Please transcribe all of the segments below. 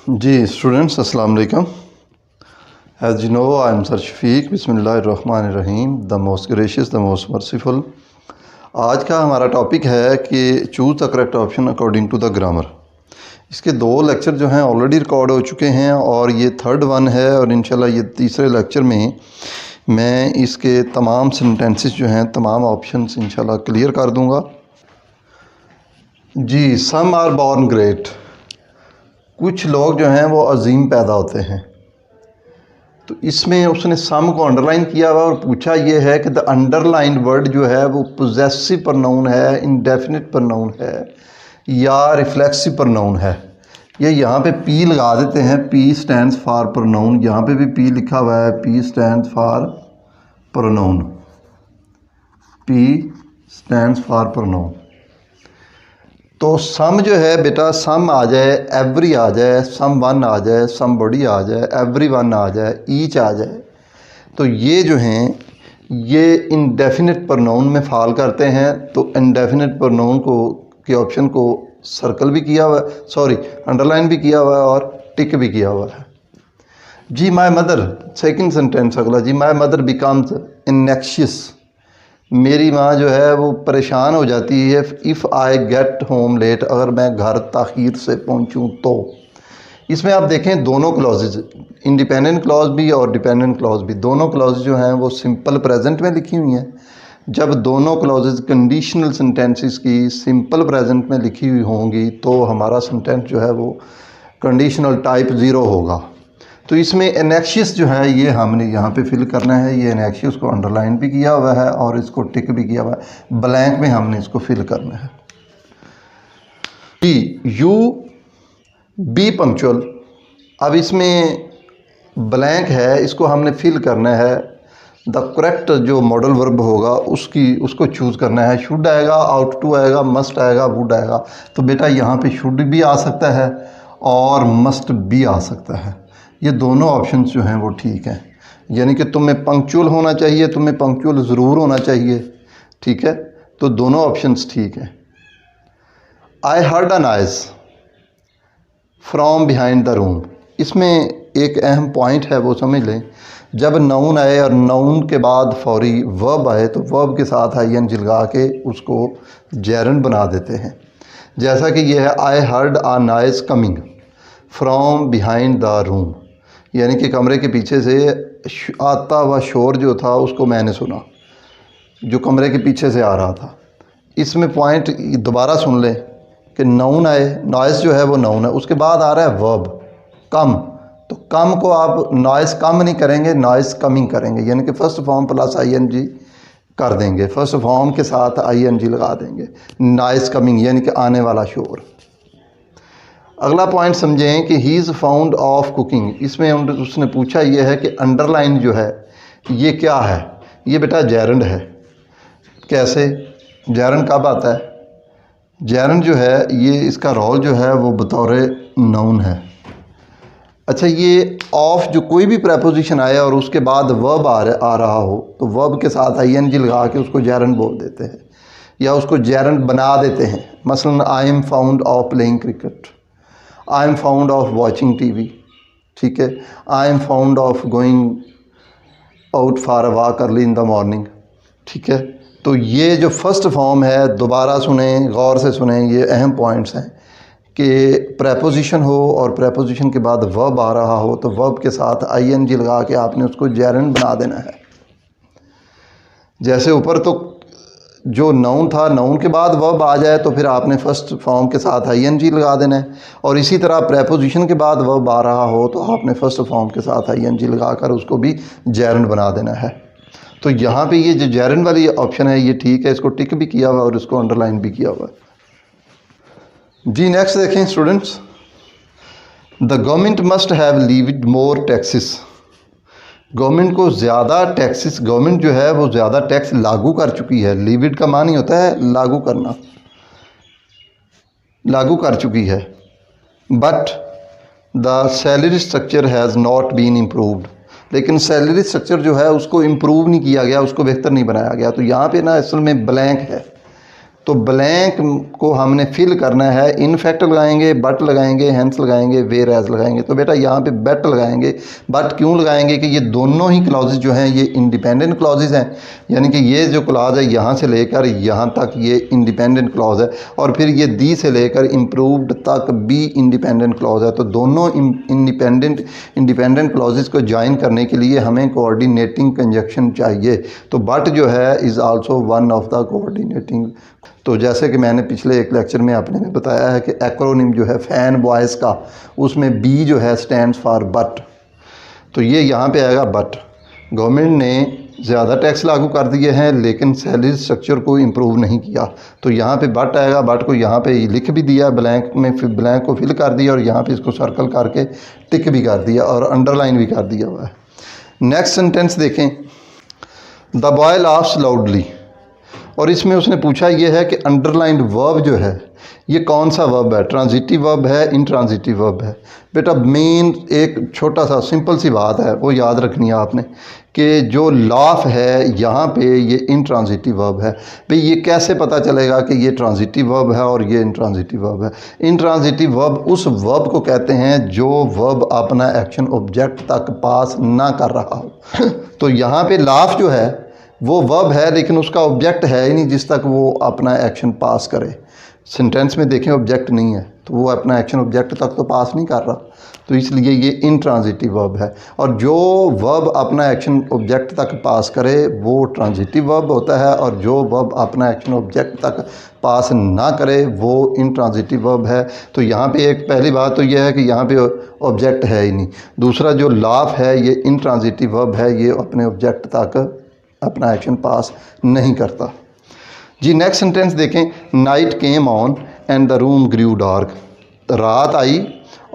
जी students अस्सलाम वालेकुम। As you know I am sir Shafiq. बिस्मिल्लाहिर्रहमानिर्रहीम। The most gracious the most merciful. आज का हमारा टॉपिक है कि choose the correct option according to the grammar. इसके 2 लेक्चर जो हैं ऑलरेडी रिकॉर्ड हो चुके हैं और ये 3rd वन है और इंशाल्लाह ये तीसरे लेक्चर में मैं इसके तमाम सेंटेंसेस जो हैं तमाम ऑप्शंस इंशाल्लाह क्लियर कर दूँगा। जी सम आर बॉर्न ग्रेट, कुछ लोग जो हैं वो अजीम पैदा होते हैं। तो इसमें उसने सम को अंडरलाइन किया हुआ और पूछा ये है कि द अंडरलाइन वर्ड जो है वो पोजेसिव प्रोनाउन है, इंडेफिनिट प्रोनाउन है या रिफ्लेक्सिव प्रोनाउन है। ये यहाँ पे पी लगा देते हैं, पी स्टैंड्स फॉर प्रोनाउन। यहाँ पे भी पी लिखा हुआ है, P stands for pronoun, P stands for pronoun. तो सम जो है बेटा, सम आ जाए, एवरी आ जाए, सम वन आ जाए, सम बॉडी आ जाए, एवरी वन आ जाए, ईच आ जाए, तो ये जो हैं ये इनडेफिनिट प्रोनाउन में फॉल करते हैं। तो इनडेफिनिट प्रोनाउन को के ऑप्शन को सर्कल भी किया हुआ है, सॉरी अंडरलाइन भी किया हुआ है और टिक भी किया हुआ है। जी माय मदर, सेकंड सेंटेंस अगला, जी माय मदर बिकम्स इनएक्शियस, मेरी माँ जो है वो परेशान हो जाती है। If I get home late, अगर मैं घर ताख़ीर से पहुँचूँ तो। इसमें आप देखें दोनों क्लॉजेज, इंडिपेंडेंट क्लॉज भी और डिपेंडेंट क्लॉज भी, दोनों क्लॉज जो हैं वो सिंपल प्रेजेंट में लिखी हुई हैं। जब दोनों क्लॉजेज कंडीशनल सेंटेंसेस की सिंपल प्रेजेंट में लिखी हुई होंगी तो हमारा सेंटेंस जो है वो कंडीशनल टाइप 0 होगा। तो इसमें एनेक्शियस जो है ये हमने यहाँ पे फिल करना है। ये एनेक्शियस को अंडरलाइन भी किया हुआ है और इसको टिक भी किया हुआ है, ब्लैंक में हमने इसको फिल करना है। यू बी पंक्चुअल, अब इसमें ब्लैंक है, इसको हमने फिल करना है। द करेक्ट जो मॉडल वर्ब होगा उसको चूज़ करना है। शुड आएगा, आउट टू आएगा, मस्ट आएगा, वुड आएगा। तो बेटा यहाँ पे शुड भी आ सकता है और मस्ट भी आ सकता है। ये दोनों ऑप्शंस जो हैं वो ठीक हैं, यानी कि तुम्हें पंक्चुअल होना चाहिए, तुम्हें पंक्चुअल ज़रूर होना चाहिए, ठीक है। तो दोनों ऑप्शंस ठीक हैं। I heard a noise from behind the room, इसमें एक अहम पॉइंट है वो समझ लें। जब नाउन आए और नाउन के बाद फौरी वर्ब आए तो वर्ब के साथ ING लगा के उसको जेरंड बना देते हैं। जैसा कि यह है, I heard a noise coming from behind the room, यानी कि कमरे के पीछे से आता हुआ शोर जो था उसको मैंने सुना, जो कमरे के पीछे से आ रहा था। इसमें पॉइंट दोबारा सुन लें कि नाउन आए, नॉइज़ जो है वो नाउन है, उसके बाद आ रहा है वर्ब कम। तो कम को आप नॉइज़ कम नहीं करेंगे, नॉइज़ कमिंग करेंगे, यानी कि फर्स्ट फॉर्म प्लस ING कर देंगे, फर्स्ट फॉर्म के साथ ING लगा देंगे। नॉइज़ कमिंग यानी कि आने वाला शोर। अगला पॉइंट समझें कि he is found of cooking, इसमें उसने पूछा ये है कि अंडरलाइन जो है ये क्या है। ये बेटा जेरंड है। कैसे जेरंड कब आता है? जेरंड जो है ये इसका रोल जो है वो बतौर नाउन है। अच्छा, ये ऑफ जो कोई भी प्रेपोजिशन आया और उसके बाद वर्ब आ रहा हो तो वर्ब के साथ ING लगा के उसको जेरंड बोल देते हैं या उसको जेरंड बना देते हैं। मसलन I am found of playing cricket, I am found of watching TV, ठीक है। I am found of going out for a walk early in the morning, ठीक है। तो ये जो फर्स्ट फॉर्म है, दोबारा सुने, गौर से सुने, ये अहम पॉइंट्स हैं कि प्रेपोजिशन हो और प्रेपोजिशन के बाद वर्ब आ रहा हो तो वर्ब के साथ ING लगा के आपने उसको जेरंड बना देना है। जैसे ऊपर तो जो नाउन था, नाउन के बाद वर्ब आ जाए तो फिर आपने फर्स्ट फॉर्म के साथ ING लगा देना है, और इसी तरह प्रेपोजिशन के बाद वर्ब आ रहा हो तो आपने फर्स्ट फॉर्म के साथ ING लगाकर उसको भी जेरंड बना देना है। तो यहाँ पे ये जो जेरंड वाली ऑप्शन है ये ठीक है, इसको टिक भी किया हुआ और इसको अंडरलाइन भी किया हुआ है। जी नेक्स्ट देखें students, the government must have levied more taxes, government को ज़्यादा टैक्सेस, गवर्नमेंट जो है वो ज़्यादा टैक्स लागू कर चुकी है। लीविड का मानी होता है लागू करना, लागू कर चुकी है। But the salary structure has not been improved, लेकिन सैलरी स्ट्रक्चर जो है उसको इम्प्रूव नहीं किया गया, उसको बेहतर नहीं बनाया गया। तो यहाँ पे ना असल में ब्लैंक है, तो ब्लैंक को हमने फिल करना है, इन फैक्ट लगाएंगे, बट लगाएंगे, हैंस लगाएंगे, वेयर एज लगाएंगे। तो बेटा यहाँ पे बट लगाएंगे। बट क्यों लगाएंगे कि ये दोनों ही क्लॉजेज जो हैं ये इंडिपेंडेंट क्लॉजेज हैं, यानी कि ये जो क्लॉज है यहाँ से लेकर यहाँ तक ये इंडिपेंडेंट क्लॉज है, और फिर ये दी से लेकर इम्प्रूव्ड तक भी इंडिपेंडेंट क्लॉज है। तो दोनों इंडिपेंडेंट क्लॉजेज को ज्वाइन करने के लिए हमें कोऑर्डिनेटिंग कंजक्शन चाहिए। तो बट जो है is also one of the coordinating. तो जैसे कि मैंने पिछले एक लेक्चर में आपने में बताया है कि एक्रोनिम जो है फैन बॉयज़ का, उसमें बी जो है स्टैंड्स फॉर बट, तो ये यहाँ पे आएगा बट। गवर्नमेंट ने ज़्यादा टैक्स लागू कर दिए हैं लेकिन सैलरी स्ट्रक्चर को इम्प्रूव नहीं किया, तो यहाँ पे बट आएगा। बट को यहाँ पे लिख भी दिया ब्लैंक में, फिर ब्लैंक को फिल कर दिया और यहाँ पे इसको सर्कल करके टिक भी कर दिया और अंडरलाइन भी कर दिया हुआ है। नेक्स्ट सेंटेंस देखें, द बॉय लाफ्स लाउडली, और इसमें उसने पूछा ये है कि अंडरलाइंड वर्ब जो है ये कौन सा वर्ब है, ट्रांजिटिव वर्ब है, इंट्रांजिटिव वर्ब है। बेटा मेन एक छोटा सा सिंपल सी बात है वो याद रखनी है आपने कि जो लाफ है यहाँ पे ये इंट्रांजिटिव वर्ब है। भाई ये कैसे पता चलेगा कि ये ट्रांजिटिव वर्ब है और ये इंट्रांजिटिव वर्ब है? इंट्रांजिटिव वर्ब उस वर्ब को कहते हैं जो वर्ब अपना एक्शन ऑब्जेक्ट तक पास ना कर रहा हो। तो यहाँ पे लाफ जो है वो वर्ब है लेकिन उसका ऑब्जेक्ट है ही नहीं जिस तक वो अपना एक्शन पास करे। सेंटेंस में देखें ऑब्जेक्ट नहीं है तो वो अपना एक्शन ऑब्जेक्ट तक तो पास नहीं कर रहा, तो इसलिए ये इंट्रांजिटिव वर्ब है। और जो वर्ब अपना एक्शन ऑब्जेक्ट तक पास करे वो ट्रांजिटिव वर्ब होता है, और जो वर्ब अपना एक्शन ऑब्जेक्ट तक पास ना करे वो इंट्रांजिटिव वर्ब है। तो यहाँ पे एक पहली बात तो यह है कि यहाँ पे ऑब्जेक्ट है ही नहीं। दूसरा जो लाफ है ये इंट्रांजिटिव वर्ब है, ये अपने ऑब्जेक्ट तक अपना एक्शन पास नहीं करता। जी नेक्स्ट सेंटेंस देखें, night came on and the room grew dark, रात आई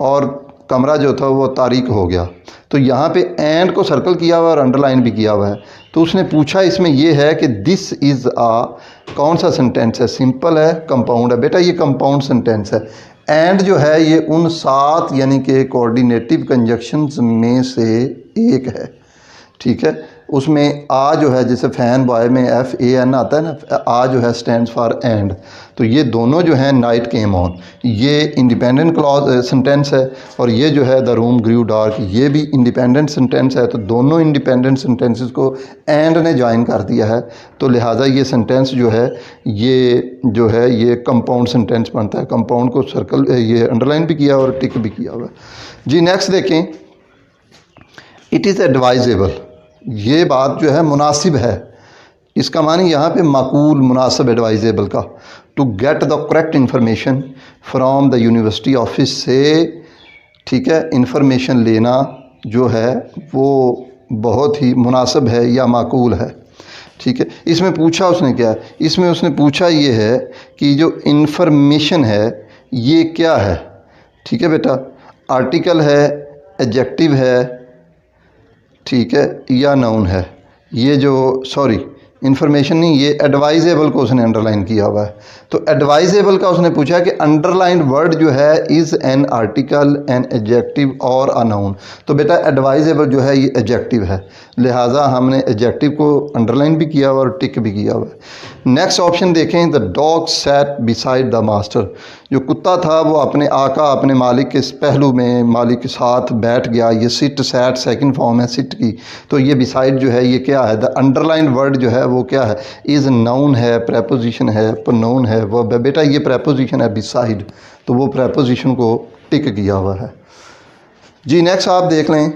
और कमरा जो था वो तारीक हो गया। तो यहाँ पे एंड को सर्कल किया हुआ और अंडरलाइन भी किया हुआ है। तो उसने पूछा इसमें ये है कि दिस इज़ कौन सा सेंटेंस है, सिंपल है, कंपाउंड है? बेटा ये कंपाउंड सेंटेंस है। एंड जो है ये उन 7 यानी कि कोऑर्डिनेटिव कंजक्शंस में से एक है, ठीक है। उसमें आ जो है जैसे फैन बॉय में FAN आता है ना, आ जो है स्टैंड्स फॉर एंड। तो ये दोनों जो हैं नाइट केम ऑन, ये इंडिपेंडेंट क्लॉज सेंटेंस है, और ये जो है द रूम ग्रू डार्क ये भी इंडिपेंडेंट सेंटेंस है। तो दोनों इंडिपेंडेंट सेंटेंसेस को एंड ने ज्वाइन कर दिया है, तो लिहाजा ये सेंटेंस जो है ये कंपाउंड सेंटेंस बनता है। कंपाउंड को सर्कल ये अंडरलाइन भी किया और टिक भी किया हुआ है। जी नेक्स्ट देखें, इट इज़ एडवाइजेबल, ये बात जो है मुनासिब है, इसका मानी यहाँ पे माकूल मुनासिब एडवाइजेबल का, to get the correct information from the university office से, ठीक है, इंफॉर्मेशन लेना जो है वो बहुत ही मुनासिब है या माकूल है, ठीक है। इसमें पूछा उसने क्या है, इसमें उसने पूछा ये है कि जो इंफॉर्मेशन है ये क्या है, ठीक है बेटा, आर्टिकल है, एडजेक्टिव है, ठीक है, या नाउन है। ये जो इंफॉर्मेशन नहीं, ये एडवाइजेबल को उसने अंडरलाइन किया हुआ है। तो एडवाइजेबल का उसने पूछा कि अंडरलाइन वर्ड जो है is an article, an adjective और अ नाउन। तो बेटा एडवाइजेबल जो है ये एडजेक्टिव है, लिहाजा हमने एडजेक्टिव को अंडरलाइन भी किया हुआ और टिक भी किया हुआ है। नेक्स्ट ऑप्शन देखें, the dog sat beside the master, जो कुत्ता था वो अपने आका अपने मालिक के पहलू में मालिक के साथ बैठ गया। ये सिट सैट सेकंड फॉर्म है सिट की, तो ये बिसाइड जो है ये क्या है, द अंडरलाइन वर्ड जो है वो क्या है, इज़ नाउन है, प्रेपोजिशन है, प्रोनाउन है, वर्ब है। बेटा ये प्रेपोजिशन है बिसाइड, तो वो प्रेपोजिशन को टिक किया हुआ है। जी नेक्स्ट आप देख लें,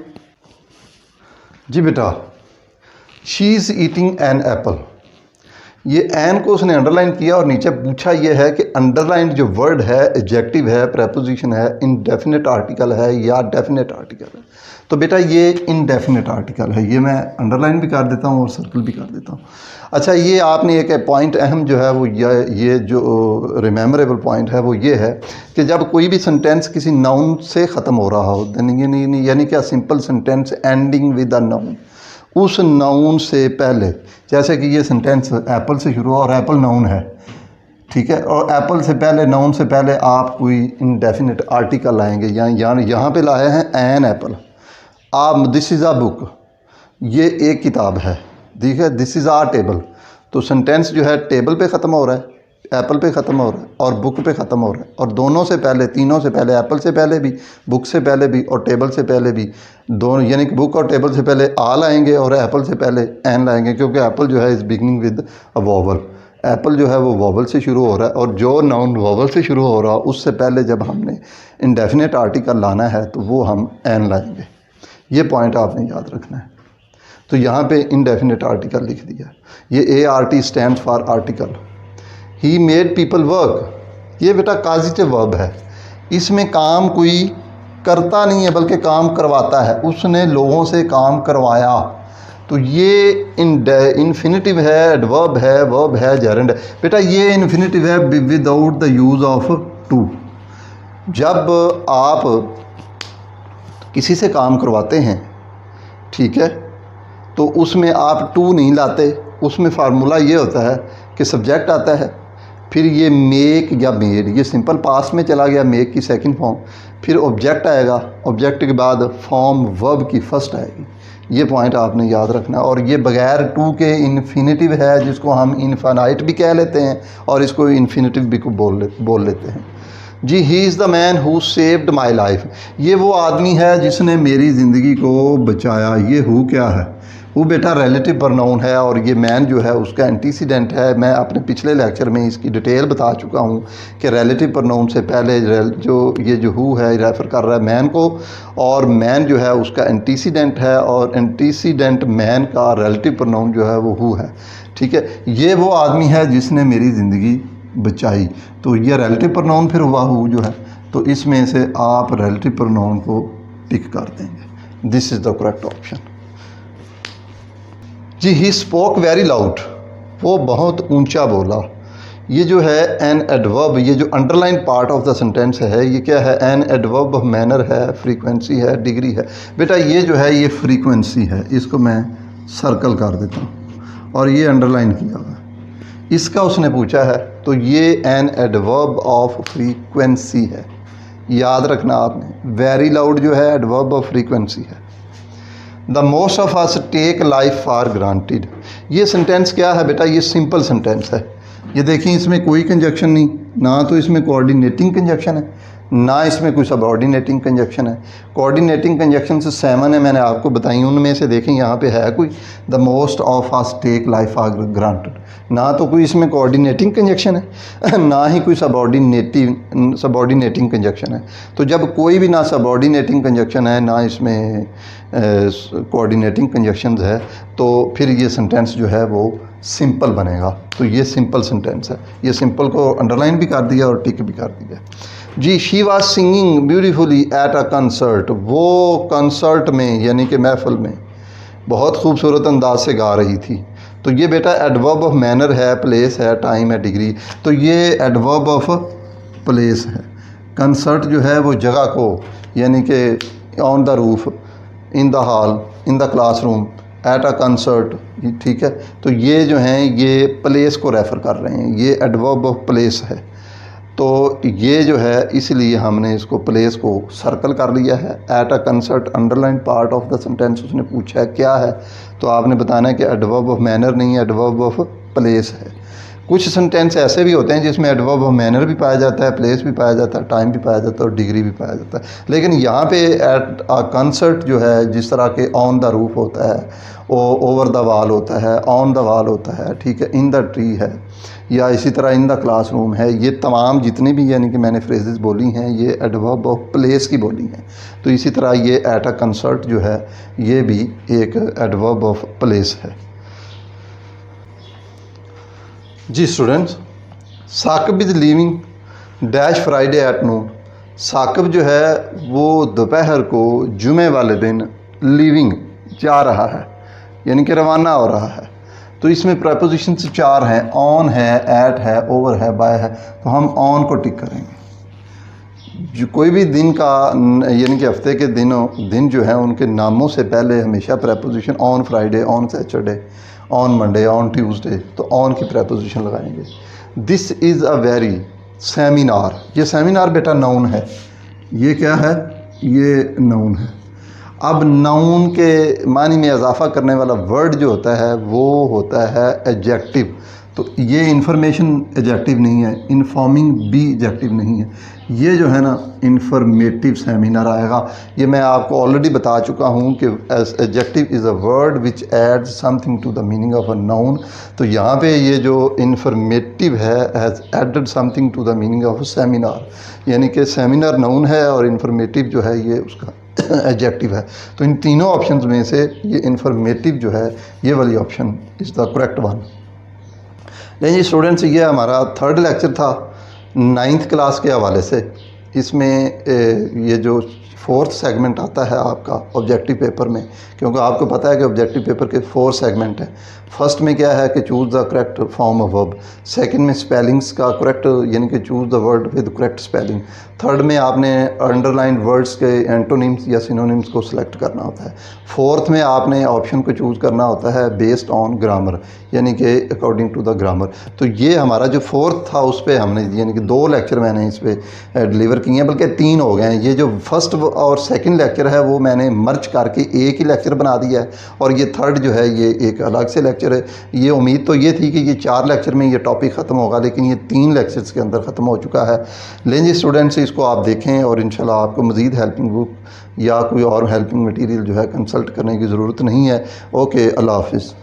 जी बेटा she is eating an apple, ये एन को उसने अंडरलाइन किया और नीचे पूछा ये है कि अंडरलाइन जो वर्ड है एडजेक्टिव है, प्रेपोजिशन है, इनडेफिनेट आर्टिकल है या डेफिनेट आर्टिकल है। तो बेटा ये इनडेफिनेट आर्टिकल है, ये मैं अंडरलाइन भी कर देता हूँ और सर्कल भी कर देता हूँ। अच्छा ये आपने एक पॉइंट अहम जो है वो ये जो रिमेम्बरेबल पॉइंट है वो ये है कि जब कोई भी सेंटेंस किसी नाउन से ख़त्म हो रहा हो, यानी क्या simple sentence ending with a noun, उस नाउन से पहले, जैसे कि ये सेंटेंस एप्पल से शुरू और एप्पल नाउन है, ठीक है, और एप्पल से पहले नाउन से पहले आप कोई इनडेफिनेट आर्टिकल लाएंगे, यहाँ पे लाए हैं एन एप्पल। आप दिस इज़ अ बुक, ये एक किताब है, ठीक है, दिस इज़ आ टेबल, तो सेंटेंस जो है टेबल पे ख़त्म हो रहा है, एप्पल पे ख़त्म हो रहा है और बुक पे ख़त्म हो रहा है, और दोनों से पहले, तीनों से पहले, एप्पल से पहले भी, बुक से पहले भी और टेबल से पहले भी, दोनों यानी कि बुक और टेबल से पहले आ लाएंगे और एप्पल से पहले एन लाएंगे, क्योंकि एप्पल जो है is beginning with a vowel. Apple जो है वो वॉवल से शुरू हो रहा है, और जो नाउन वॉवल से शुरू हो रहा है उससे पहले जब हमने इंडेफिनेट आर्टिकल लाना है तो वो हम एन लाएंगे। ये पॉइंट आपने याद रखना है। तो यहाँ पे इंडेफिनेट आर्टिकल लिख दिया, ये ART stand for article. He made people work, ये बेटा काजिटिव वर्ब है, इसमें काम कोई करता नहीं है बल्कि काम करवाता है, उसने लोगों से काम करवाया। तो ये इन्फिनिटिव है, एडवर्ब है, वर्ब है, जेरेंड है। बेटा ये इन्फिनिटिव है without the use of to. जब आप किसी से काम करवाते हैं, ठीक है, तो उसमें आप टू नहीं लाते, उसमें फार्मूला ये होता है कि सब्जेक्ट आता है, फिर ये मेक या मेड, ये सिंपल पास्ट में चला गया, मेक की सेकंड फॉर्म, फिर ऑब्जेक्ट आएगा, ऑब्जेक्ट के बाद फॉर्म वर्ब की फर्स्ट आएगी। ये पॉइंट आपने याद रखना। और ये बगैर टू के इन्फिनिटिव है, जिसको हम इनफाइनाइट भी कह लेते हैं और इसको इन्फिनिटिव भी बोल लेते हैं। जी, he is the man who saved my life, ये वो आदमी है जिसने मेरी ज़िंदगी को बचाया। ये हु क्या है? वो बेटा रिलेटिव प्रोनाउन है, और ये मैन जो है उसका एंटीसीडेंट है। मैं अपने पिछले लेक्चर में इसकी डिटेल बता चुका हूँ कि रिलेटिव प्रोनाउन से पहले जो हु है रेफ़र कर रहा है मैन को, और मैन जो है उसका एंटीसीडेंट है, और एंटीसीडेंट मैन का रिलेटिव प्रोनाउन जो है वो हु है। ठीक है, ये वो आदमी है जिसने मेरी ज़िंदगी बचाई। तो ये रिलेटिव प्रोनाउन फिर हुआ हु जो है, तो इसमें से आप रिलेटिव प्रोनाउन को टिक कर देंगे। This is the correct option. जी, ही स्पोक वेरी लाउड, वो बहुत ऊंचा बोला। ये जो है एन एडवर्ब, ये जो underline part of the sentence है, ये क्या है? एन एडवर्ब ऑफ मैनर है, फ्रीक्वेंसी है, डिग्री है। बेटा ये जो है ये फ्रीक्वेंसी है, इसको मैं सर्कल कर देता हूँ और ये अंडरलाइन किया हुआ है। इसका उसने पूछा है, तो ये एन एडवर्ब ऑफ फ्रीक्वेंसी है, याद रखना आपने। वेरी लाउड जो है एडवर्ब ऑफ फ्रीक्वेंसी है। The most of us take life for granted, ये सेंटेंस क्या है बेटा? ये सिंपल सेंटेंस है। ये देखिए, इसमें कोई कंजक्शन नहीं, ना तो इसमें कोऑर्डिनेटिंग कंजक्शन है, ना इसमें कोई सबऑर्डिनेटिंग कंजक्शन है। कोऑर्डिनेटिंग कंजक्शन से 7 है, मैंने आपको बताई, उनमें से देखें यहाँ पे है कोई? The most of us take life for granted, ना तो कोई इसमें कोऑर्डिनेटिंग कंजक्शन है, ना ही कोई सबऑर्डिनेटिंग कंजक्शन है। तो जब कोई भी ना सबऑर्डिनेटिंग कंजक्शन है, ना इसमें कोऑर्डिनेटिंग कंजक्शंस है, तो फिर ये सेंटेंस जो है वो सिंपल बनेगा। तो ये सिंपल सेंटेंस है। ये सिंपल को अंडरलाइन भी कर दिया और टिक भी कर दिया। जी, she was singing beautifully at a concert, वो कंसर्ट में यानी कि महफिल में बहुत खूबसूरत अंदाज से गा रही थी। तो ये बेटा एडवर्ब ऑफ मैनर है, प्लेस है, टाइम है, डिग्री। तो ये एडवर्ब ऑफ प्लेस है। कंसर्ट जो है वो जगह को, यानी कि on the roof, in the hall, in the classroom, eight a concert, ठीक है। तो ये जो हैं ये प्लेस को रेफ़र कर रहे हैं, ये एडवर्ब ऑफ प्लेस है। तो ये जो है इसलिए हमने इसको प्लेस को सर्कल कर लिया है। Eight a concert underline part of the sentence उसने पूछा है क्या है, तो आपने बताना है कि एडवर्ब ऑफ मैनर नहीं, एडवर्ब ऑफ प्लेस है। कुछ सेंटेंस ऐसे भी होते हैं जिसमें एडवर्ब ऑफ मैनर भी पाया जाता है, प्लेस भी पाया जाता है, टाइम भी पाया जाता है और डिग्री भी पाया जाता है। लेकिन यहाँ पे एट अ कंसर्ट जो है, जिस तरह के ऑन द रूफ होता है, ओवर द वॉल होता है, ऑन द वॉल होता है, ठीक है, इन द ट्री है, या इसी तरह इन द क्लासरूम है, ये तमाम जितनी भी यानी कि मैंने फ्रेजेस बोली हैं ये एडवर्ब ऑफ प्लेस की बोली हैं। तो इसी तरह ये एट अ कंसर्ट जो है ये भी एक एडवर्ब ऑफ प्लेस है। जी students, Saqib is leaving dash Friday at noon, Saqib जो है वो दोपहर को जुमे वाले दिन लीविंग जा रहा है, यानी कि रवाना हो रहा है। तो इसमें प्रपोजिशंस 4 हैं, ऑन है, एट है, ओवर है, बाय है। तो हम ऑन को टिक करेंगे। जो कोई भी दिन का यानी कि हफ्ते के दिन जो है उनके नामों से पहले हमेशा preposition on Friday, on Saturday, on Monday, on Tuesday, तो ऑन की प्रपोजिशन लगाएंगे। This is a very seminar, ये सेमिनार बेटा नाउन है। ये क्या है? ये नाउन है। अब नाउन के मानी में इजाफा करने वाला वर्ड जो होता है वो होता है एडजेक्टिव। तो ये इंफॉर्मेशन एडजेक्टिव नहीं है, इन्फॉर्मिंग भी एडजेक्टिव नहीं है, ये जो है ना इंफॉर्मेटिव सेमिनार आएगा। ये मैं आपको ऑलरेडी बता चुका हूँ कि as adjective is a word which adds something to the meaning of a noun. तो यहाँ पे ये जो इंफॉर्मेटिव है has added something to the meaning of a seminar, यानी कि सेमिनार नाउन है और इंफॉर्मेटिव जो है ये उसका एडजेक्टिव है। तो इन तीनों ऑप्शंस में से ये इंफॉर्मेटिव जो है ये वाली option is the correct one. नहीं स्टूडेंट्स, ये हमारा थर्ड लेक्चर था 9th क्लास के हवाले से। इसमें ये जो फोर्थ सेगमेंट आता है आपका ऑब्जेक्टिव पेपर में, क्योंकि आपको पता है कि ऑब्जेक्टिव पेपर के 4 सेगमेंट हैं। फर्स्ट में क्या है कि choose the correct form of verb, second में स्पेलिंग्स का करेक्ट यानी कि choose the word with correct spelling, third में आपने अंडरलाइन वर्ड्स के एंटोनिम्स या सिनोनिम्स को सिलेक्ट करना होता है, फोर्थ में आपने ऑप्शन को चूज़ करना होता है बेस्ड ऑन ग्रामर यानी कि अकॉर्डिंग टू द ग्रामर। तो ये हमारा जो फोर्थ था उस पर हमने यानी कि 2 लेक्चर मैंने इस पर डिलीवर किए हैं, बल्कि 3 हो गए हैं। ये जो फर्स्ट और सेकंड लेक्चर है वो मैंने मर्ज करके एक ही लेक्चर बना दिया है, और ये थर्ड जो है ये एक अलग से लेक्चर है। ये उम्मीद तो ये थी कि ये 4 लेक्चर में ये टॉपिक ख़त्म होगा, लेकिन ये 3 लेक्चर्स के अंदर ख़त्म हो चुका है। लेंगे स्टूडेंट्स, इसको आप देखें और इंशाल्लाह आपको मज़ीद हेल्पिंग बुक या कोई और हेल्पिंग मटीरियल जो है कंसल्ट करने की ज़रूरत नहीं है। ओके, अल्लाह हाफिज़।